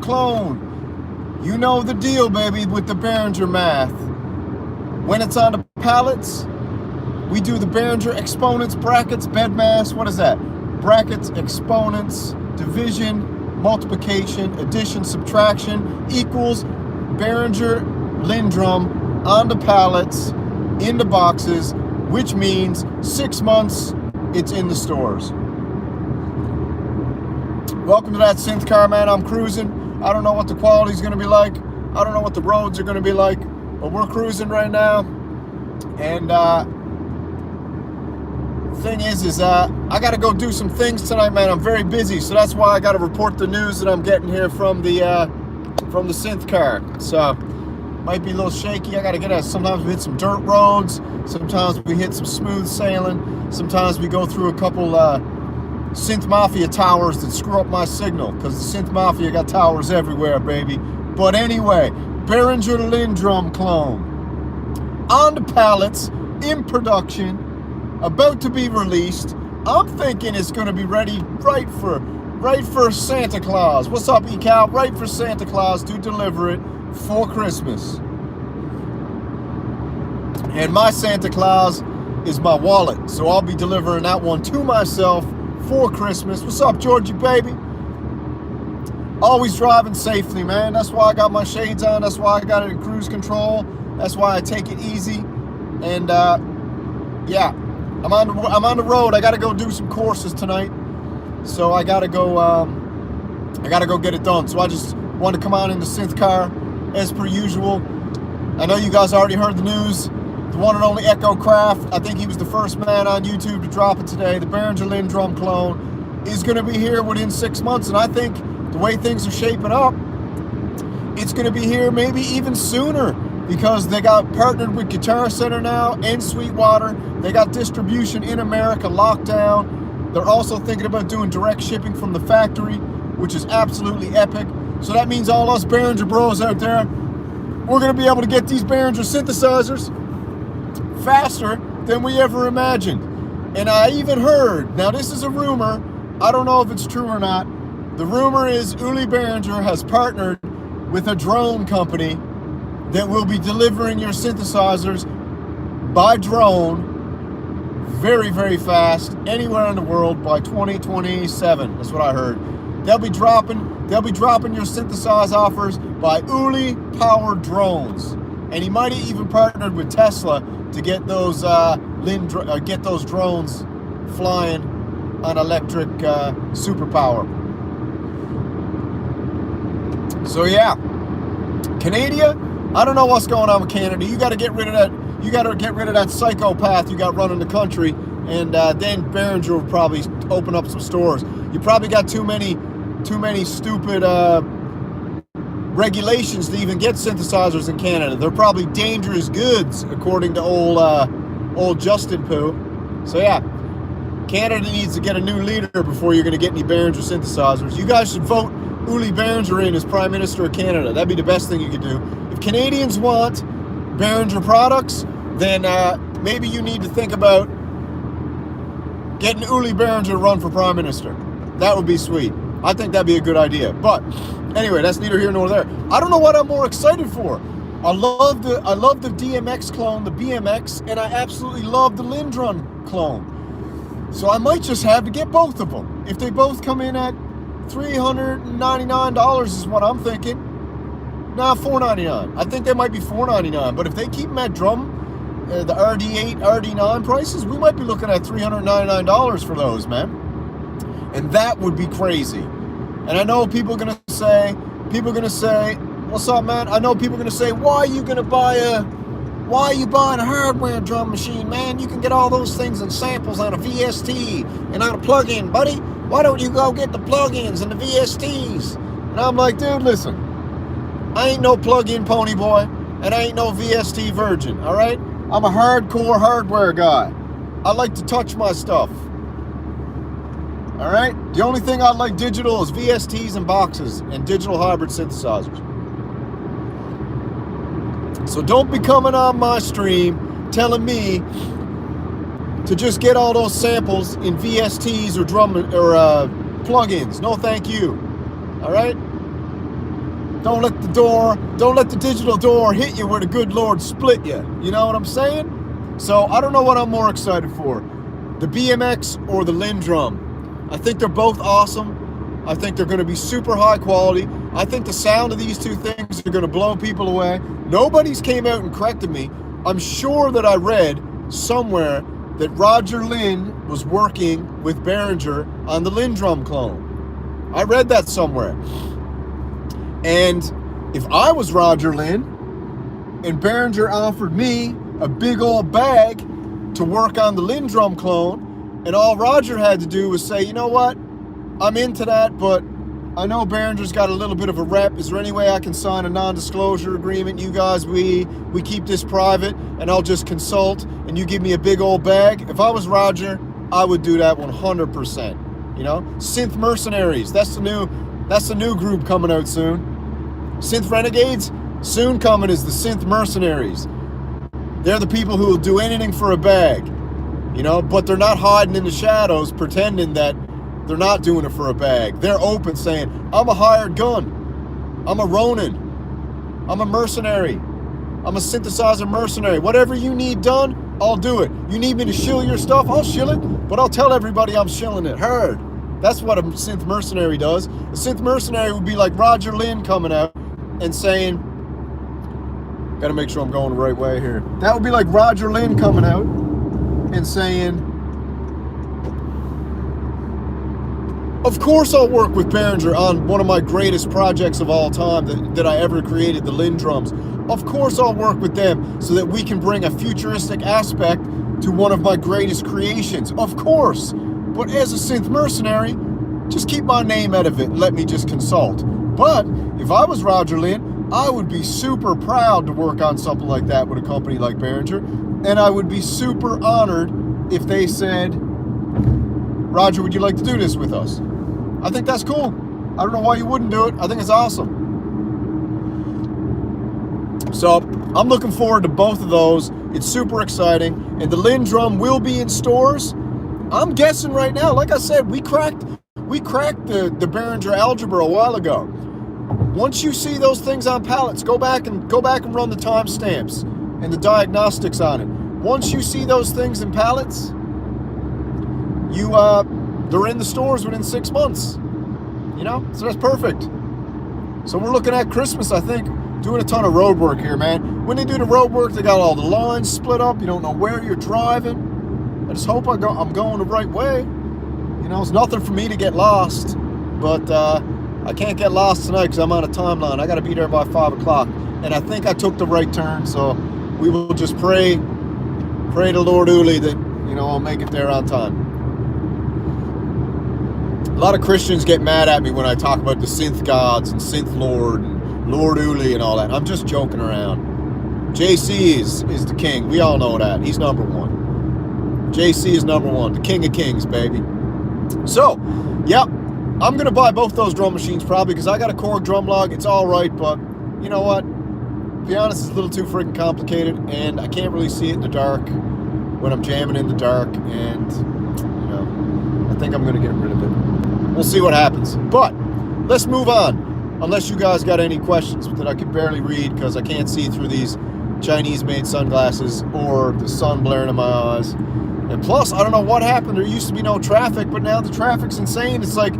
clone. You know the deal, baby, with the Behringer math. When it's on the pallets, we do the Behringer exponents, brackets, bed mass. What is that? Brackets, exponents, division, multiplication, addition, subtraction equals Behringer LmDrum on the pallets, in the boxes, which means 6 months it's in the stores. Welcome to that synth car, man. I'm cruising. I don't know what the quality's going to be like. I don't know what the roads are going to be like, but we're cruising right now. And thing is I got to go do some things tonight, man. I'm very busy, so that's why I got to report the news that I'm getting here from the synth car. So might be a little shaky. I got to get out. Sometimes we hit some dirt roads. Sometimes we hit some smooth sailing. Sometimes we go through a couple synth mafia towers that screw up my signal, because the synth mafia got towers everywhere, baby. But anyway, Behringer LmDrum clone on the pallets, in production, about to be released. I'm thinking it's going to be ready right for Santa Claus. What's up, ECAL? Right for Santa Claus to deliver it for Christmas. And my Santa Claus is my wallet, so I'll be delivering that one to myself for Christmas. What's up, Georgie, baby? Always driving safely, man. That's why I got my shades on. That's why I got it in cruise control. That's why I take it easy. And yeah, I'm on the road. I got to go do some courses tonight, so I got to go get it done. So I just want to come on in the synth car as per usual. I know you guys already heard the news. The one and only Echo Craft, I think he was the first man on YouTube to drop it today. The Behringer LmDrum clone is going to be here within 6 months, and I think the way things are shaping up, it's going to be here maybe even sooner, because they got partnered with Guitar Center now and Sweetwater. They got distribution in America locked down. They're also thinking about doing direct shipping from the factory, which is absolutely epic. So that means all us Behringer bros out there, we're going to be able to get these Behringer synthesizers faster than we ever imagined. And I even heard, now this is a rumor, I don't know if it's true or not, the rumor is Uli Behringer has partnered with a drone company that will be delivering your synthesizers by drone very, very fast anywhere in the world by 2027. That's what I heard. They'll be dropping your synthesize offers by Uli powered drones. And he might have even partnered with Tesla to get those drones flying on electric superpower. So yeah, Canada, I don't know what's going on with Canada. You got to get rid of that. You got to get rid of that psychopath you got running the country, and then Behringer will probably open up some stores. You probably got too many stupid regulations to even get synthesizers in Canada. They're probably dangerous goods, according to old Justin Pooh. So yeah, Canada needs to get a new leader before you're going to get any Behringer synthesizers. You guys should vote Uli Behringer in as Prime Minister of Canada. That'd be the best thing you could do. If Canadians want Behringer products, then maybe you need to think about getting Uli Behringer to run for Prime Minister. That would be sweet. I think that'd be a good idea. But anyway, that's neither here nor there. I don't know what I'm more excited for. I love the DMX clone, the BMX, and I absolutely love the LmDrum clone. So I might just have to get both of them. If they both come in at $399 is what I'm thinking. Nah, $499. I think they might be $499. But if they keep them at drum, the RD8, RD9 prices, we might be looking at $399 for those, man. And that would be crazy. And I know people are gonna say, what's up, man? I know people are gonna say, why are you buying a hardware drum machine, man? You can get all those things and samples on a VST and on a plug-in, buddy. Why don't you go get the plugins and the VSTs? And I'm like, dude, listen, I ain't no plug-in pony boy, and I ain't no VST virgin, all right? I'm a hardcore hardware guy. I like to touch my stuff, all right? The only thing I like digital is VSTs and boxes and digital hybrid synthesizers. So don't be coming on my stream telling me to just get all those samples in VSTs or drum or plugins. No, thank you. All right. Don't let the digital door hit you where the good Lord split you. You know what I'm saying? So I don't know what I'm more excited for, the BMX or the LmDrum. I think they're both awesome. I think they're going to be super high quality. I think the sound of these two things are going to blow people away. Nobody's came out and corrected me. I'm sure that I read somewhere that Roger Lynn was working with Behringer on the LmDrum clone. I read that somewhere. And if I was Roger Lynn and Behringer offered me a big old bag to work on the LmDrum clone, and all Roger had to do was say, you know what, I'm into that, but I know Behringer's got a little bit of a rep. Is there any way I can sign a non-disclosure agreement? You guys, we keep this private, and I'll just consult, and you give me a big old bag. If I was Roger, I would do that 100%. You know, Synth Mercenaries. That's the new group coming out soon. Synth Renegades, soon coming is the Synth Mercenaries. They're the people who will do anything for a bag, you know, but they're not hiding in the shadows pretending that they're not doing it for a bag. They're open saying, I'm a hired gun. I'm a Ronin. I'm a mercenary. I'm a synthesizer mercenary. Whatever you need done, I'll do it. You need me to shill your stuff, I'll shill it, but I'll tell everybody I'm shilling it. Heard. That's what a synth mercenary does. A synth mercenary would be like Roger Lynn coming out and saying, gotta make sure I'm going the right way here. That would be like Roger Lynn coming out and saying, of course I'll work with Behringer on one of my greatest projects of all time that I ever created, the LmDrums. Of course I'll work with them so that we can bring a futuristic aspect to one of my greatest creations. Of course. But as a synth mercenary, just keep my name out of it and let me just consult. But if I was Roger Lynn, I would be super proud to work on something like that with a company like Behringer. And I would be super honored if they said, Roger, would you like to do this with us? I think that's cool. I don't know why you wouldn't do it. I think it's awesome. So I'm looking forward to both of those. It's super exciting. And the LmDrum will be in stores. I'm guessing right now, like I said, we cracked the Behringer algebra a while ago. Once you see those things on pallets, go back and run the timestamps and the diagnostics on it. Once you see those things in pallets, they're in the stores within 6 months, you know, so that's perfect. So we're looking at Christmas, I think, doing a ton of road work here, man. When they do the road work, they got all the lines split up. You don't know where you're driving. I just hope I'm going the right way. You know, it's nothing for me to get lost, but I can't get lost tonight because I'm on a timeline. I got to be there by 5 o'clock, and I think I took the right turn. So we will just pray to Lord Uli that, you know, I'll make it there on time. A lot of Christians get mad at me when I talk about the synth gods and synth lord and Lord Uli and all that. I'm just joking around. JC is the king. We all know that. He's number one. JC is number one. The king of kings, baby. So, yep. I'm going to buy both those drum machines probably because I got a Korg drum log. It's all right, but you know what? To be honest, it's a little too freaking complicated, and I can't really see it in the dark when I'm jamming in the dark, and, you know, I think I'm going to get rid of it. We'll see what happens. But let's move on, unless you guys got any questions that I can barely read because I can't see through these Chinese-made sunglasses or the sun blaring in my eyes. And plus, I don't know what happened. There used to be no traffic, but now the traffic's insane. It's like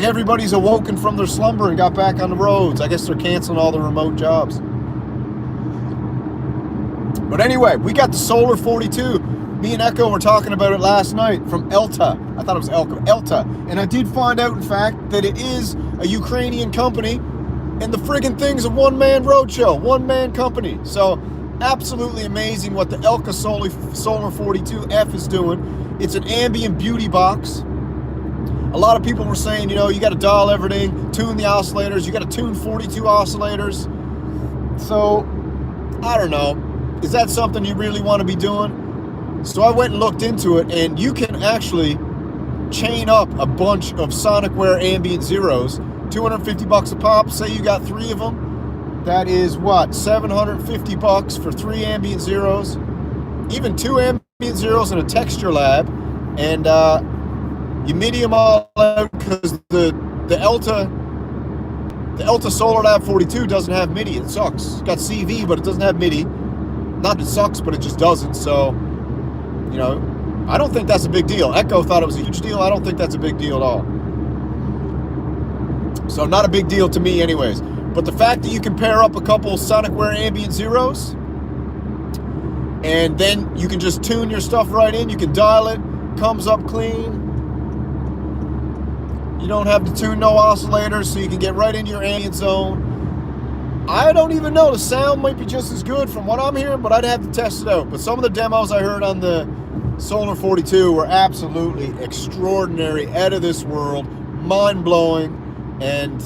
everybody's awoken from their slumber and got back on the roads. I guess they're canceling all the remote jobs. But anyway, we got the Solar 42. Me and Echo were talking about it last night from Elta. I thought it was Elta. And I did find out, in fact, that it is a Ukrainian company, and the friggin' thing's a one-man roadshow, one-man company. So absolutely amazing what the Elta Solar 42F is doing. It's an ambient beauty box. A lot of people were saying, you know, you got to dial everything, tune the oscillators, you got to tune 42 oscillators. So, I don't know. Is that something you really want to be doing? So I went and looked into it, and you can actually chain up a bunch of Sonicware Ambient Zeros, $250 a pop. Say you got 3 of them. That is what, $750 for 3 Ambient Zeros, even 2 Ambient Zeros in a texture lab, and you MIDI them all out because the Elta The Elta Solar Lab 42 doesn't have MIDI. It sucks. It's got CV, but it doesn't have MIDI. Not that it sucks, but it just doesn't. So, you know, I don't think that's a big deal. Echo thought it was a huge deal. I don't think that's a big deal at all. So not a big deal to me anyways. But the fact that you can pair up a couple Sonicware Ambient Zeros, and then you can just tune your stuff right in. You can dial it. Comes up clean. You don't have to tune no oscillators, so you can get right into your ambient zone. I don't even know. The sound might be just as good from what I'm hearing, but I'd have to test it out. But some of the demos I heard on the Solar 42 were absolutely extraordinary, out of this world, mind-blowing, and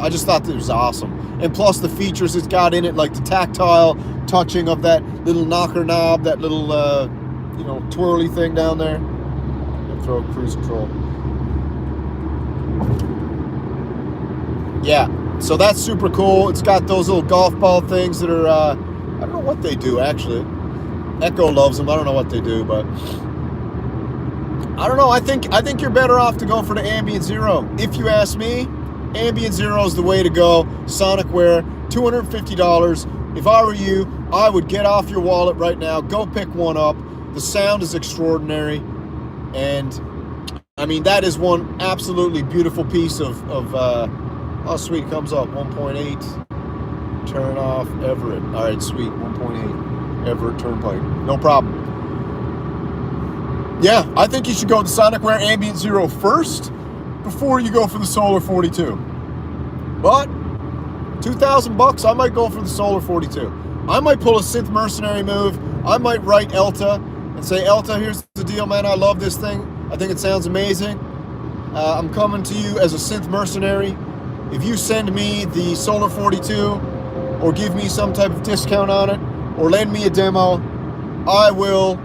I just thought it was awesome. And plus the features it's got in it, like the tactile touching of that little knocker knob, that little, you know, twirly thing down there. Throw cruise control. Yeah, so that's super cool. It's got those little golf ball things that are, I don't know what they do actually. Echo loves them. I don't know what they do, but I don't know. I think you're better off to go for the Ambient Zero. If you ask me, Ambient Zero is the way to go. Sonicware, $250. If I were you, I would get off your wallet right now. Go pick one up. The sound is extraordinary. And I mean, that is one absolutely beautiful piece of oh sweet, comes up 1.8, turn off Everett. All right, sweet, 1.8 Everett Turnpike, no problem. Yeah, I think you should go with the Sonicware Ambient Zero first before you go for the Solar 42. But $2,000, I might go for the Solar 42. I might pull a Synth mercenary move. I might write Elta and say, Elta, here's the deal, man. I love this thing. I think it sounds amazing. I'm coming to you as a Synth mercenary. If you send me the Solar 42 or give me some type of discount on it or lend me a demo, I will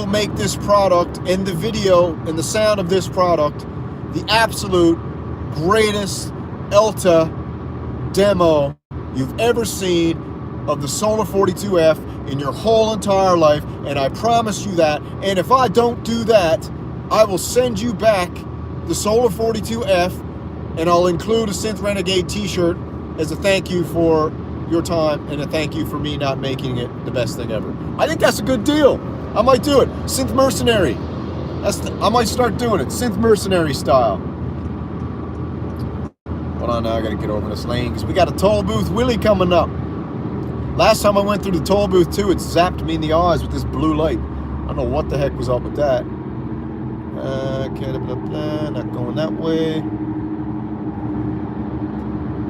make this product and the video and the sound of this product the absolute greatest Elta demo you've ever seen of the Solar 42F in your whole entire life, and I promise you that. And if I don't do that, I will send you back the Solar 42F, and I'll include a Synth Renegade t-shirt as a thank you for your time and a thank you for me not making it the best thing ever. I think that's a good deal. I might do it. Synth mercenary. I might start doing it. Synth mercenary style. Hold on now, I gotta get over this lane because we got a toll booth Willie coming up. Last time I went through the toll booth too, it zapped me in the eyes with this blue light. I don't know what the heck was up with that. Okay, blah, blah, not going that way.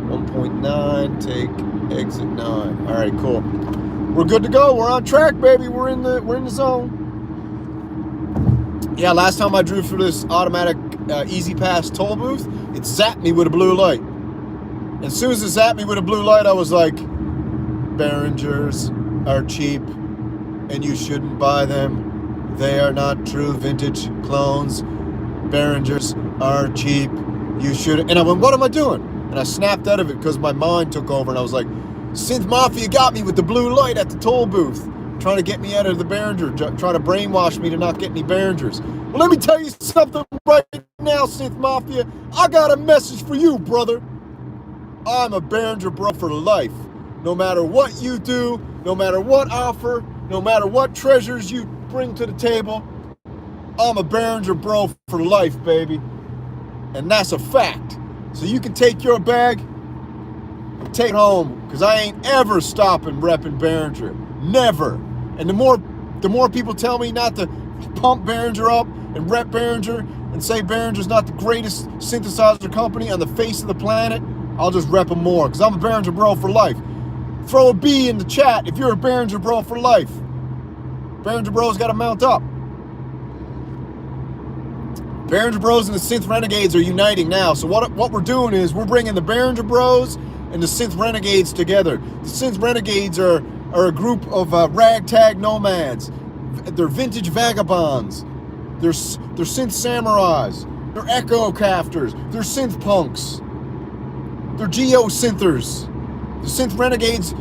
1.9, take exit 9. All right, cool. We're good to go. We're on track, baby. We're in the zone. Yeah, last time I drove through this automatic Easy Pass toll booth, it zapped me with a blue light. As soon as it zapped me with a blue light, I was like, Behringers are cheap and you shouldn't buy them. They are not true vintage clones. Behringers are cheap. You should. And I went, what am I doing? And I snapped out of it because my mind took over and I was like, Synth Mafia got me with the blue light at the toll booth, trying to get me out of the Behringer, trying to brainwash me to not get any Behringers. Well, let me tell you something right now, Synth Mafia. I got a message for you, brother. I'm a Behringer bro for life. No matter what you do, no matter what offer, no matter what treasures you bring to the table, I'm a Behringer bro for life, baby. And that's a fact. So you can take your bag and take it home, because I ain't ever stopping repping Behringer. Never. And the more people tell me not to pump Behringer up and rep Behringer and say Behringer's not the greatest synthesizer company on the face of the planet, I'll just rep them more, because I'm a Behringer bro for life. Throw a B in the chat if you're a Behringer bro for life. Behringer bros got to mount up. Behringer bros and the Synth Renegades are uniting now. So what we're doing is we're bringing the Behringer bros and the Synth Renegades together. The Synth Renegades are a group of ragtag nomads. They're vintage vagabonds. They're synth samurais. They're echo cafters. They're synth punks. They're geo-synthers. The Synth Renegades,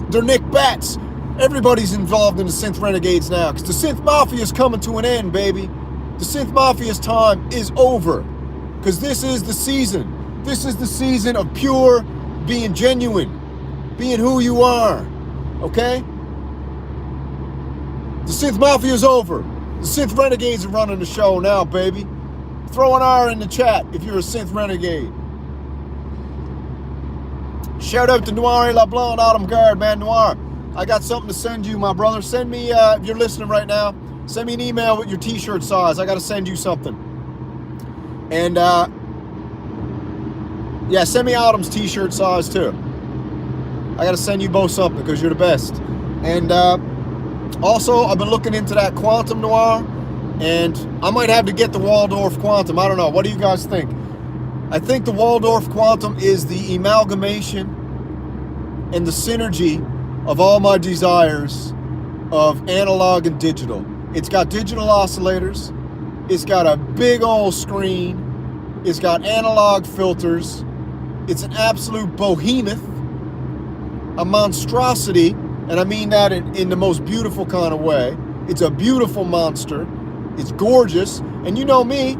they're Nick Bats. Everybody's involved in the Synth Renegades now, because the Synth Mafia is coming to an end, baby. The Synth Mafia's time is over. Because this is the season. This is the season of pure being genuine, being who you are, okay? The Synth Mafia is over. The Synth Renegades are running the show now, baby. Throw an R in the chat if you're a Synth Renegade. Shout out to Noir et La Blonde, Autumn Guard, man. Noir, I got something to send you, my brother. Send me, if you're listening right now, send me an email with your t-shirt size. I got to send you something. And, yeah, send me Autumn's t-shirt size, too. I got to send you both something because you're the best. And also, I've been looking into that Quantum Noir, and I might have to get the Waldorf Quantum. I don't know. What do you guys think? I think the Waldorf Quantum is the amalgamation and the synergy of all my desires of analog and digital. It's got digital oscillators. It's got a big old screen. It's got analog filters. It's an absolute behemoth, a monstrosity, and I mean that in the most beautiful kind of way. It's a beautiful monster. It's gorgeous. And you know me,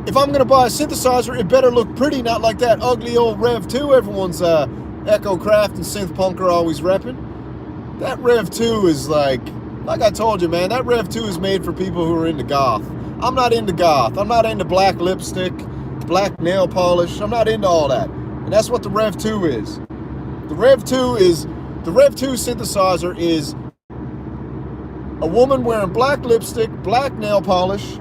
if I'm going to buy a synthesizer, it better look pretty, not like that ugly old Rev 2 everyone's Echo Craft and Synth Punk are always repping. That Rev 2 is like I told you, man, that Rev 2 is made for people who are into goth. I'm not into goth. I'm not into black lipstick, black nail polish. I'm not into all that. And that's what the Rev 2 is. The Rev 2 synthesizer is a woman wearing black lipstick, black nail polish,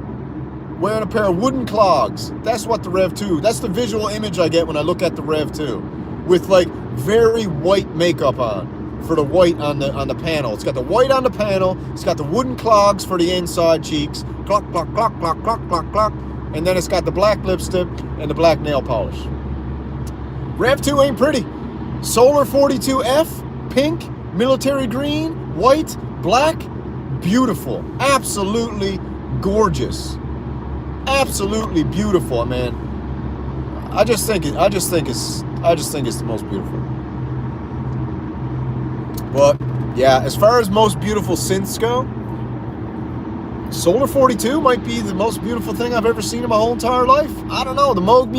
wearing a pair of wooden clogs. That's what the Rev 2, that's the visual image I get when I look at the Rev 2. With like very white makeup on for the white on the panel. It's got the white on the panel, it's got the wooden clogs for the inside cheeks, clock, clock, clock, clock, clock, clock, clock, and then it's got the black lipstick and the black nail polish. Rev 2 ain't pretty. Solar 42F, pink, military green, white, black, beautiful, absolutely gorgeous. Absolutely beautiful, man. I just think it's the most beautiful. But yeah, as far as most beautiful synths go, Solar 42 might be the most beautiful thing I've ever seen in my whole entire life. I don't know. The Moog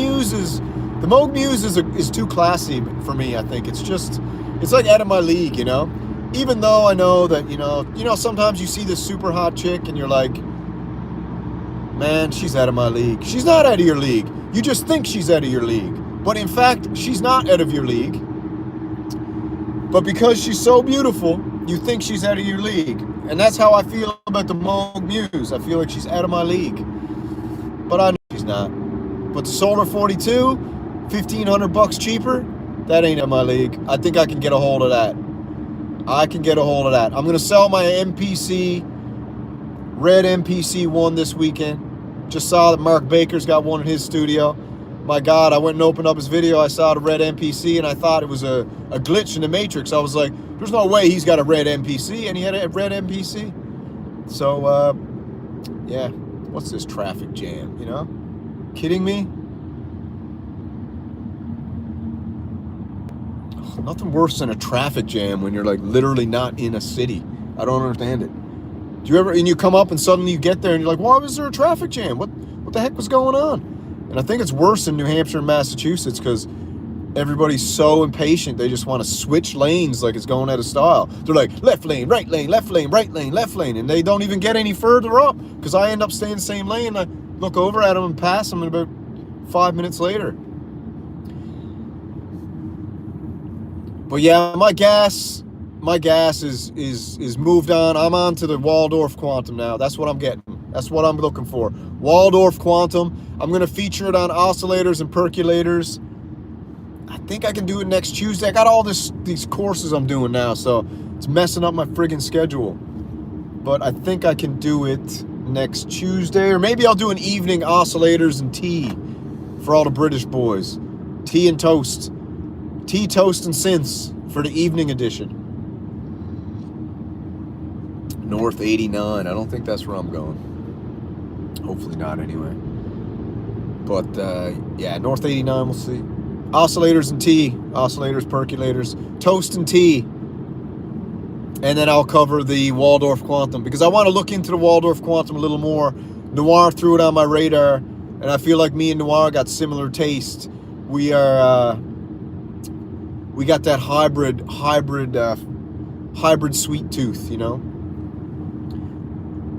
Muse is too classy for me. I think it's like out of my league, you know. Even though I know that you know sometimes you see this super hot chick and you're like, man, she's out of my league. She's not out of your league. You just think she's out of your league. But in fact, she's not out of your league. But because she's so beautiful, you think she's out of your league. And that's how I feel about the Moog Muse. I feel like she's out of my league. But I know she's not. But the Solar 42, $1,500 cheaper, that ain't in my league. I think I can get a hold of that. I'm going to sell my MPC, red MPC 1 this weekend. Just saw that Mark Baker's got one in his studio. My God, I went and opened up his video. I saw the red MPC, and I thought it was a glitch in the Matrix. I was like, there's no way he's got a red MPC, and he had a red MPC. So, yeah, what's this traffic jam, you know? Kidding me? Ugh, nothing worse than a traffic jam when you're, like, literally not in a city. I don't understand it. Do you ever, and you come up and suddenly you get there and you're like, why was there a traffic jam? What the heck was going on? And I think it's worse in New Hampshire and Massachusetts because everybody's so impatient. They just want to switch lanes like it's going out of style. They're like, left lane, right lane, left lane, right lane, left lane. And they don't even get any further up because I end up staying in the same lane. I look over at them and pass them about 5 minutes later. But yeah, my gas is moved on. I'm on to the Waldorf Quantum now. That's what I'm getting. That's what I'm looking for. Waldorf Quantum. I'm going to feature it on oscillators and percolators. I think I can do it next Tuesday. I got all these courses I'm doing now, so it's messing up my friggin' schedule. But I think I can do it next Tuesday, or maybe I'll do an evening oscillators and tea for all the British boys. Tea and toast. Tea, toast, and synths for the evening edition. North 89. I don't think that's where I'm going. Hopefully not, anyway. But, yeah, North 89, we'll see. Oscillators and tea. Oscillators, percolators. Toast and tea. And then I'll cover the Waldorf Quantum, because I want to look into the Waldorf Quantum a little more. Noir threw it on my radar, And I feel like me and Noir got similar taste. We got that hybrid sweet tooth, you know.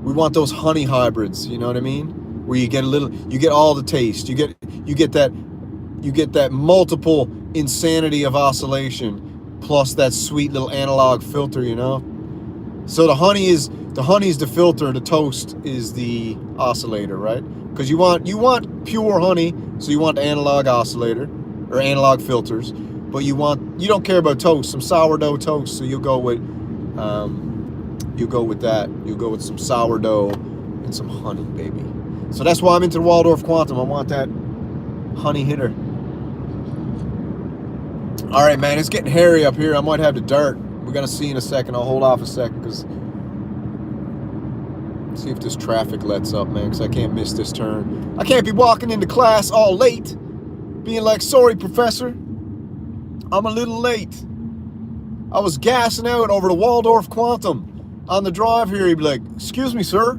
We want those honey hybrids, you know what I mean? Where you get all the taste. You get that multiple insanity of oscillation plus that sweet little analog filter, you know. So the honey is the filter, the toast is the oscillator, right? Because you want pure honey, so you want the analog oscillator or analog filters, but you don't care about toast, some sourdough toast, so you'll go with that. You'll go with some sourdough and some honey, baby. So that's why I'm into the Waldorf Quantum. I want that honey hitter. All right, man, it's getting hairy up here. I might have to dart. We're gonna see in a second. I'll hold off a second because see if this traffic lets up, man, because I can't miss this turn. I can't be walking into class all late, being like, sorry, professor, I'm a little late. I was gassing out over the Waldorf Quantum. On the drive here, he'd be like, excuse me, sir,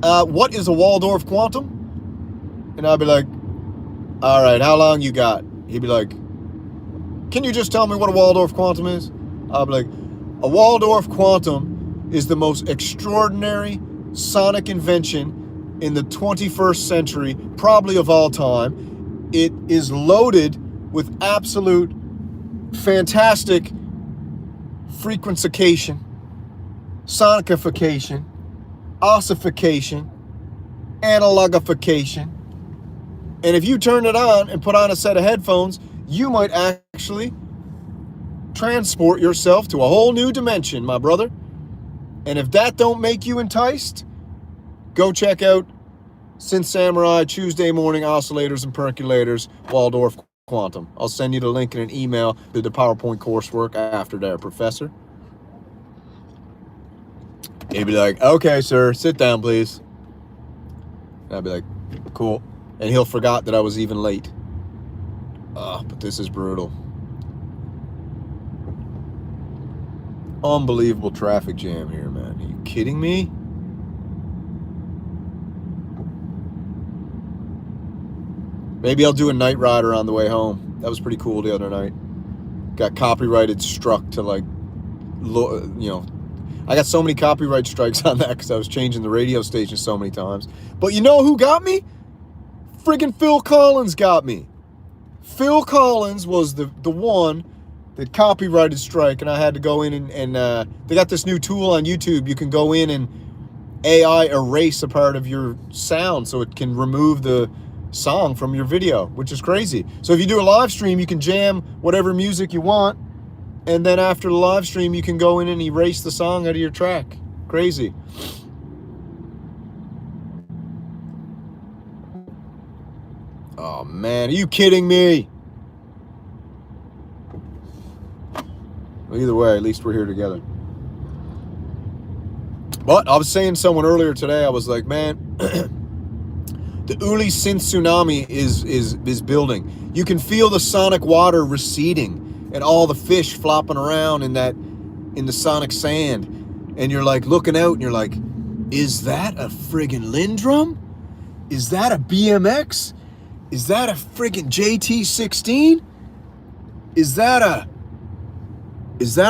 what is a Waldorf Quantum? And I'd be like, all right, how long you got? He'd be like, can you just tell me what a Waldorf Quantum is? I'd be like, a Waldorf Quantum is the most extraordinary sonic invention in the 21st century, probably of all time. It is loaded with absolute fantastic frequenciation, sonicification, ossification, analogification. And if you turn it on and put on a set of headphones, you might actually transport yourself to a whole new dimension, my brother. And if that don't make you enticed, go check out Synth Samurai Tuesday morning oscillators and percolators, Waldorf Quantum. I'll send you the link in an email to the PowerPoint coursework after there, professor. He'd be like, okay, sir, sit down, please. And I'd be like, cool. And he'll forgot that I was even late. But this is brutal. Unbelievable traffic jam here, man. Are you kidding me? Maybe I'll do a night rider on the way home. That was pretty cool the other night. Got copyrighted struck to, like, you know, I got so many copyright strikes on that because I was changing the radio station so many times. But you know who got me? Friggin' Phil Collins got me. Phil Collins was the one that copyrighted strike, and I had to go in and they got this new tool on YouTube. You can go in and AI erase a part of your sound so it can remove the song from your video, which is crazy. So if you do a live stream, you can jam whatever music you want, and then after the live stream, you can go in and erase the song out of your track. Crazy. Oh man, are you kidding me? Well, either way, at least we're here together. But I was saying to someone earlier today, I was like, man, the Uli synth tsunami is building. You can feel the sonic water receding and all the fish flopping around in the sonic sand. And you're like looking out and you're like, is that a friggin' LmDrum? Is that a BMX? Is that a friggin' JT16? Is that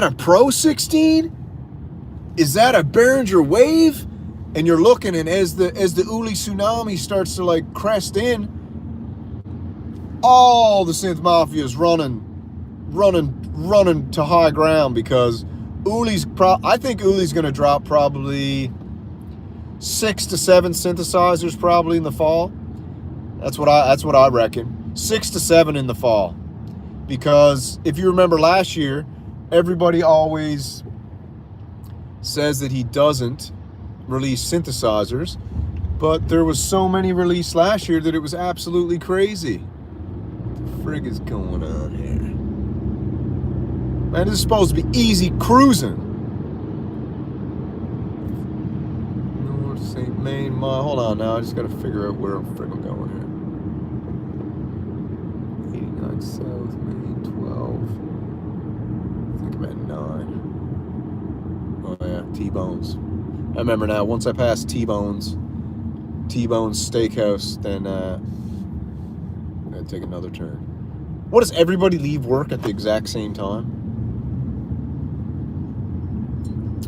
a Pro 16? Is that a Behringer Wave? And you're looking, and as the Uli tsunami starts to like crest in, all the synth mafia is running to high ground because I think Uli's gonna drop probably 6 to 7 synthesizers probably in the fall. That's what I reckon. 6 to 7 in the fall. Because if you remember last year, everybody always says that he doesn't release synthesizers, but there was so many released last year that it was absolutely crazy. What the frig is going on here? Man, this is supposed to be easy cruising. North St. Main Mile. Hold on now, I just gotta figure out where I'm friggin' going here. 89 South, Main 12. I think I'm at 9. Oh yeah, T-Bones. I remember now, once I pass T-Bones Steakhouse, then and take another turn. What, does everybody leave work at the exact same time?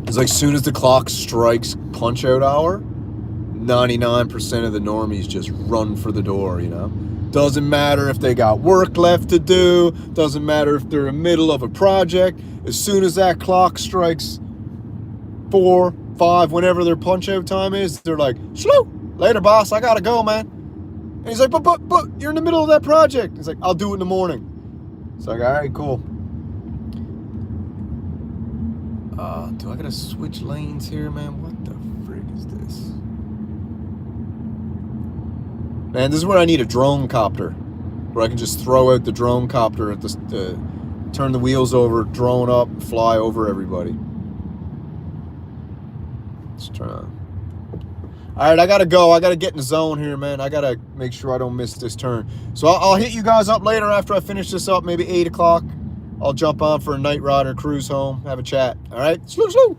It's like, as soon as the clock strikes punch out hour, 99% of the normies just run for the door, you know? Doesn't matter if they got work left to do, doesn't matter if they're in the middle of a project. As soon as that clock strikes 4, 5, whenever their punch out time is, they're like, "Shoo, later, boss, I gotta go, man." And he's like, but, you're in the middle of that project. He's like, "I'll do it in the morning." It's like, all right, cool. Do I gotta switch lanes here, man? What the frig is this? Man, this is where I need a drone copter, where I can just throw out the drone copter at the turn the wheels over, drone up, fly over everybody. Let's try. All right, I gotta go. I gotta get in the zone here, man. I gotta make sure I don't miss this turn. So I'll hit you guys up later after I finish this up, maybe 8 o'clock. I'll jump on for a night ride or cruise home, have a chat. All right, slew.